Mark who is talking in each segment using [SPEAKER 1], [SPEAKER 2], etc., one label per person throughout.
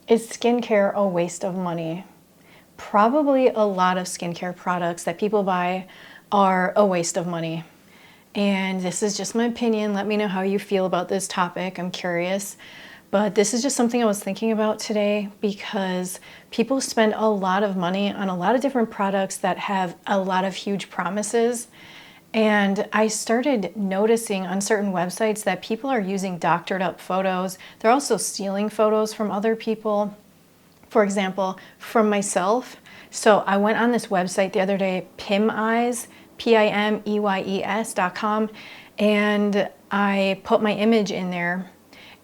[SPEAKER 1] Is skincare a waste of money? Probably a lot of skincare products that people buy are a waste of money. And this is just my opinion. Let me know how you feel about this topic. I'm curious. But this is just something I was thinking about today because people spend a lot of money on a lot of different products that have a lot of huge promises. And I started noticing on certain websites that people are using doctored up photos. They're also stealing photos from other people. For example, from myself. So I went on this website the other day, Pimeyes, Pimeyes.com, and I put my image in there.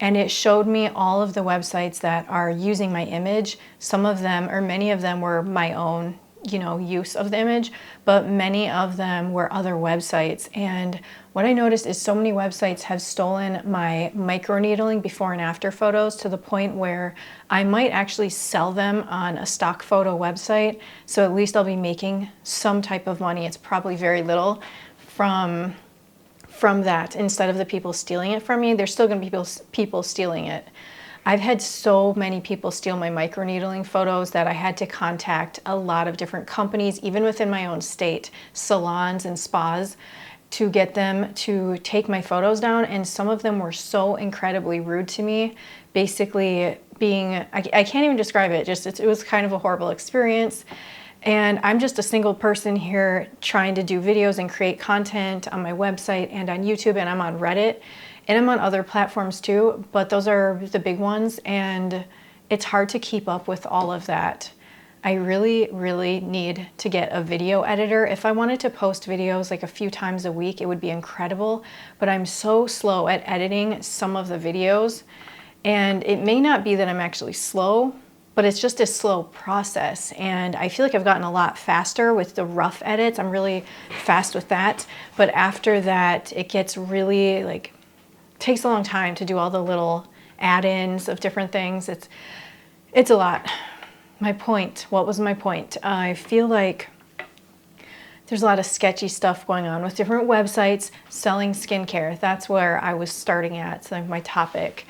[SPEAKER 1] And it showed me all of the websites that are using my image. Some of them, or many of them, were my own use of the image, but many of them were other websites. And what I noticed is so many websites have stolen my microneedling before and after photos to the point where I might actually sell them on a stock photo website. So at least I'll be making some type of money. It's probably very little from that. Instead of the people stealing it from me, there's still going to be people stealing it. I've had so many people steal my microneedling photos that I had to contact a lot of different companies, even within my own state, salons and spas, to get them to take my photos down. And some of them were so incredibly rude to me, basically being, I can't even describe it, it was kind of a horrible experience. And I'm just a single person here trying to do videos and create content on my website and on YouTube, and I'm on Reddit. And I'm on other platforms too, but those are the big ones, and it's hard to keep up with all of that. I really, really need to get a video editor. If I wanted to post videos like a few times a week, it would be incredible, but I'm so slow at editing some of the videos. And it may not be that I'm actually slow, but it's just a slow process. And I feel like I've gotten a lot faster with the rough edits. I'm really fast with that. But after that, it gets really takes a long time to do all the little add-ins of different things. It's a lot. What was my point? I feel like there's a lot of sketchy stuff going on with different websites selling skincare. That's where I was starting at, so my topic.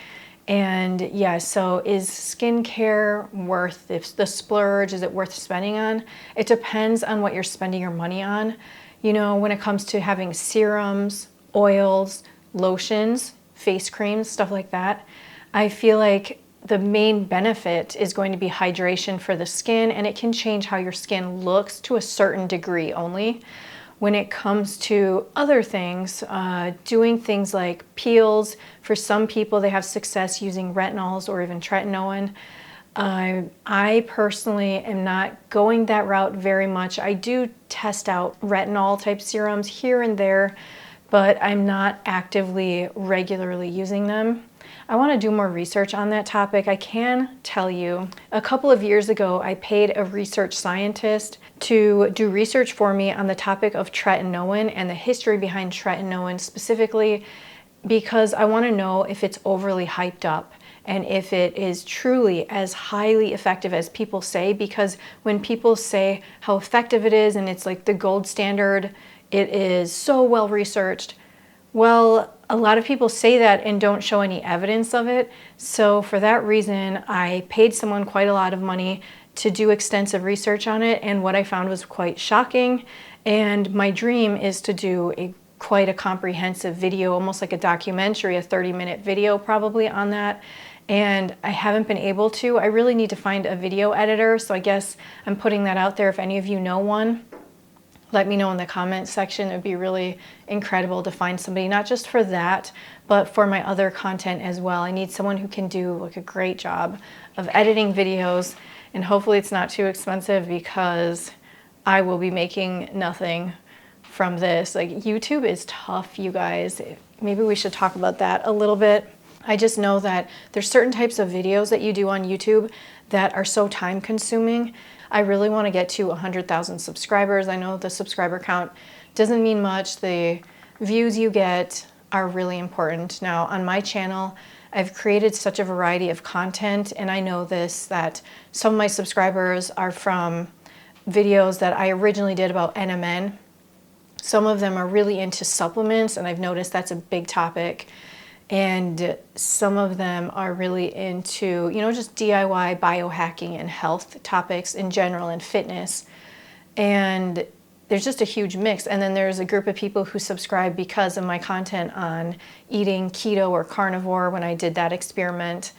[SPEAKER 1] And yeah, so is skincare worth the splurge? Is it worth spending on? It depends on what you're spending your money on. When it comes to having serums, oils, lotions, face creams, stuff like that, I feel like the main benefit is going to be hydration for the skin, and it can change how your skin looks to a certain degree only. When it comes to other things, doing things like peels, for some people they have success using retinols or even tretinoin. I personally am not going that route very much. I do test out retinol type serums here and there, but I'm not actively, regularly using them. I want to do more research on that topic. I can tell you, a couple of years ago, I paid a research scientist to do research for me on the topic of tretinoin and the history behind tretinoin specifically, because I want to know if it's overly hyped up and if it is truly as highly effective as people say. Because when people say how effective it is and it's like the gold standard, it is so well researched. Well, a lot of people say that and don't show any evidence of it. So for that reason, I paid someone quite a lot of money to do extensive research on it. And what I found was quite shocking. And my dream is to do quite a comprehensive video, almost like a documentary, a 30-minute video probably on that. And I haven't been able to. I really need to find a video editor. So I guess I'm putting that out there. If any of you know one, let me know in the comments section. It would be really incredible to find somebody, not just for that, but for my other content as well. I need someone who can do a great job of editing videos, and hopefully it's not too expensive because I will be making nothing from this. YouTube is tough, you guys. Maybe we should talk about that a little bit. I just know that there's certain types of videos that you do on YouTube that are so time consuming. I really want to get to 100,000 subscribers. I know the subscriber count doesn't mean much. The views you get are really important. Now on my channel, I've created such a variety of content, and I know that some of my subscribers are from videos that I originally did about NMN. Some of them are really into supplements, and I've noticed that's a big topic. And some of them are really into, you know, just DIY biohacking and health topics in general and fitness. And there's just a huge mix. And then there's a group of people who subscribe because of my content on eating keto or carnivore when I did that experiment,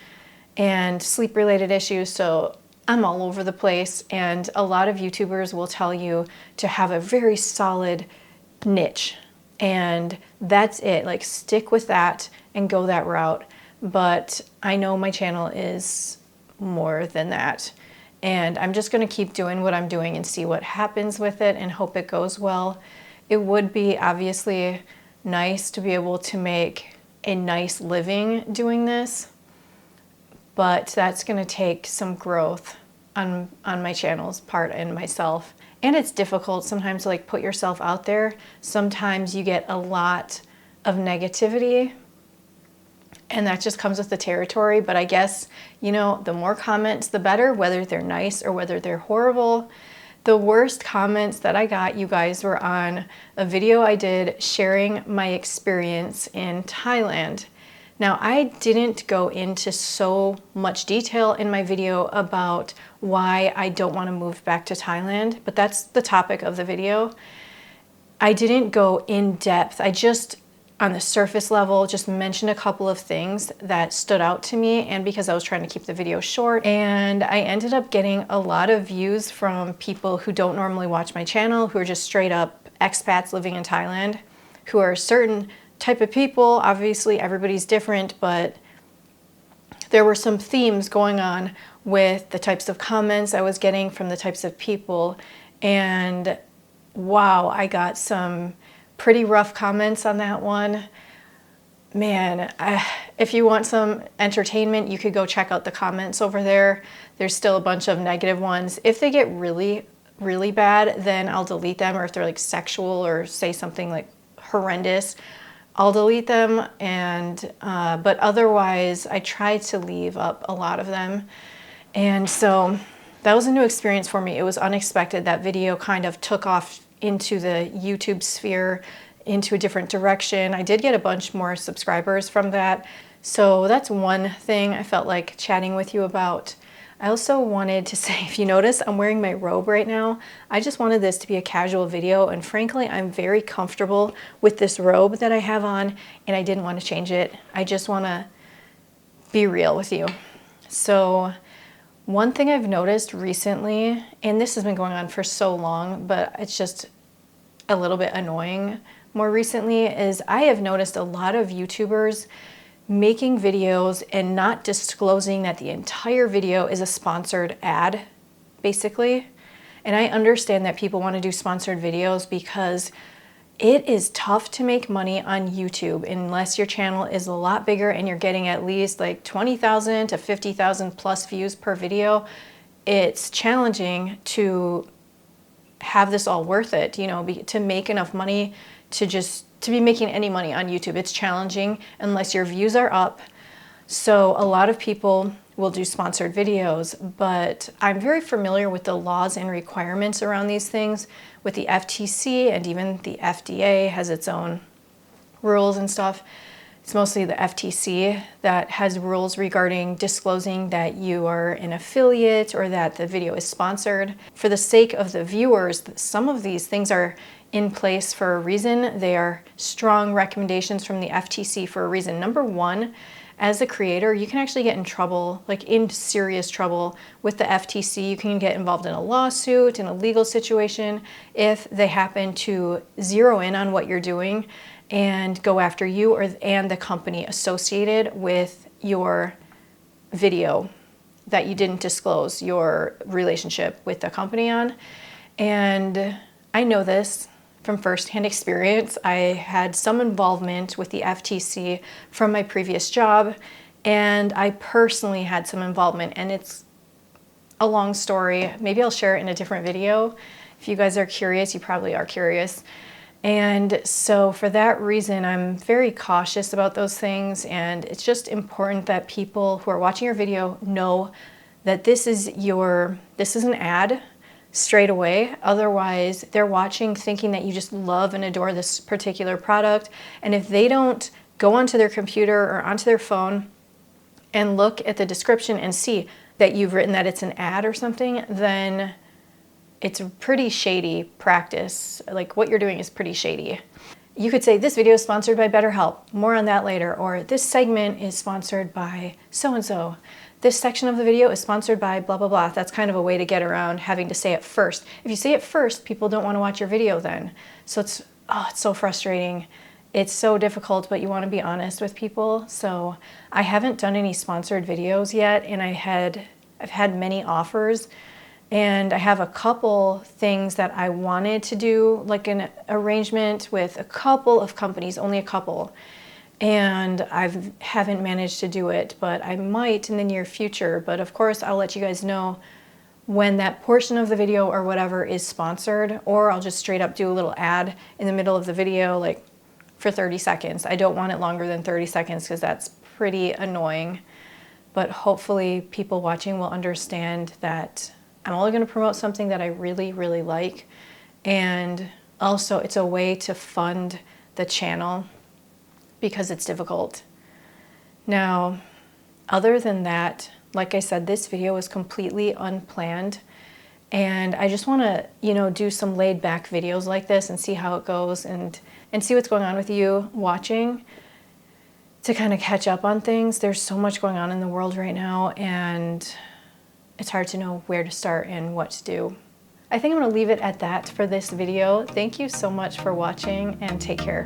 [SPEAKER 1] and sleep related issues. So I'm all over the place. And a lot of YouTubers will tell you to have a very solid niche. And that's it. Like, stick with that and go that route. But I know my channel is more than that. And I'm just going to keep doing what I'm doing and see what happens with it and hope it goes well. It would be obviously nice to be able to make a nice living doing this, but that's going to take some growth on my channel's part and myself. And it's difficult sometimes to like put yourself out there. Sometimes you get a lot of negativity, and that just comes with the territory. But I guess, you know, the more comments, the better, whether they're nice or whether they're horrible. The worst comments that I got, you guys, were on a video I did sharing my experience in Thailand. Now, I didn't go into so much detail in my video about why I don't want to move back to Thailand, but that's the topic of the video. I didn't go in depth. I just, on the surface level, just mentioned a couple of things that stood out to me, and because I was trying to keep the video short. And I ended up getting a lot of views from people who don't normally watch my channel, who are just straight up expats living in Thailand, who are a certain type of people. Obviously everybody's different, but there were some themes going on with the types of comments I was getting from the types of people. And wow, I got some pretty rough comments on that one. Man, if you want some entertainment, you could go check out the comments over there. There's still a bunch of negative ones. If they get really, really bad, then I'll delete them. Or if they're like sexual or say something like horrendous, I'll delete them. And but otherwise, I try to leave up a lot of them. And so that was a new experience for me. It was unexpected. That video kind of took off into the YouTube sphere, into a different direction. I did get a bunch more subscribers from that. So that's one thing I felt like chatting with you about. I also wanted to say, if you notice, I'm wearing my robe right now. I just wanted this to be a casual video, and frankly, I'm very comfortable with this robe that I have on, and I didn't want to change it. I just want to be real with you. So one thing I've noticed recently, and this has been going on for so long, but it's just a little bit annoying more recently, is I have noticed a lot of YouTubers making videos and not disclosing that the entire video is a sponsored ad, basically. And I understand that people want to do sponsored videos because it is tough to make money on YouTube unless your channel is a lot bigger and you're getting at least like 20,000 to 50,000 plus views per video. It's challenging to have this all worth it, you know, to make enough money to be making any money on YouTube. It's challenging unless your views are up. So a lot of people will do sponsored videos, but I'm very familiar with the laws and requirements around these things with the FTC, and even the FDA has its own rules and stuff. It's mostly the FTC that has rules regarding disclosing that you are an affiliate or that the video is sponsored. For the sake of the viewers, some of these things are in place for a reason. They are strong recommendations from the FTC for a reason. Number one, as a creator, you can actually get in trouble, like in serious trouble with the FTC. You can get involved in a lawsuit, in a legal situation, if they happen to zero in on what you're doing and go after you and the company associated with your video that you didn't disclose your relationship with the company on. And I know this from firsthand experience. I had some involvement with the FTC from my previous job, and I personally had some involvement, and it's a long story. Maybe I'll share it in a different video. If you guys are curious, you probably are curious. And so for that reason, I'm very cautious about those things, and it's just important that people who are watching your video know that this is an ad straight away. Otherwise, they're watching thinking that you just love and adore this particular product. And if they don't go onto their computer or onto their phone and look at the description and see that you've written that it's an ad or something, then it's a pretty shady practice. Like, what you're doing is pretty shady. You could say, this video is sponsored by BetterHelp, more on that later, or this segment is sponsored by so-and-so. This section of the video is sponsored by blah, blah, blah. That's kind of a way to get around having to say it first. If you say it first, people don't want to watch your video then. So it's so frustrating. It's so difficult, but you want to be honest with people. So I haven't done any sponsored videos yet, and I've had many offers, and I have a couple things that I wanted to do, like an arrangement with a couple of companies, only a couple. And I haven't managed to do it, but I might in the near future. But of course, I'll let you guys know when that portion of the video or whatever is sponsored, or I'll just straight up do a little ad in the middle of the video, like for 30 seconds. I don't want it longer than 30 seconds because that's pretty annoying. But hopefully people watching will understand that I'm only going to promote something that I really, really like. And also it's a way to fund the channel because it's difficult. Now, other than that, like I said, this video was completely unplanned. And I just want to, do some laid back videos like this and see how it goes and see what's going on with you watching, to kind of catch up on things. There's so much going on in the world right now, and it's hard to know where to start and what to do. I think I'm going to leave it at that for this video. Thank you so much for watching, and take care.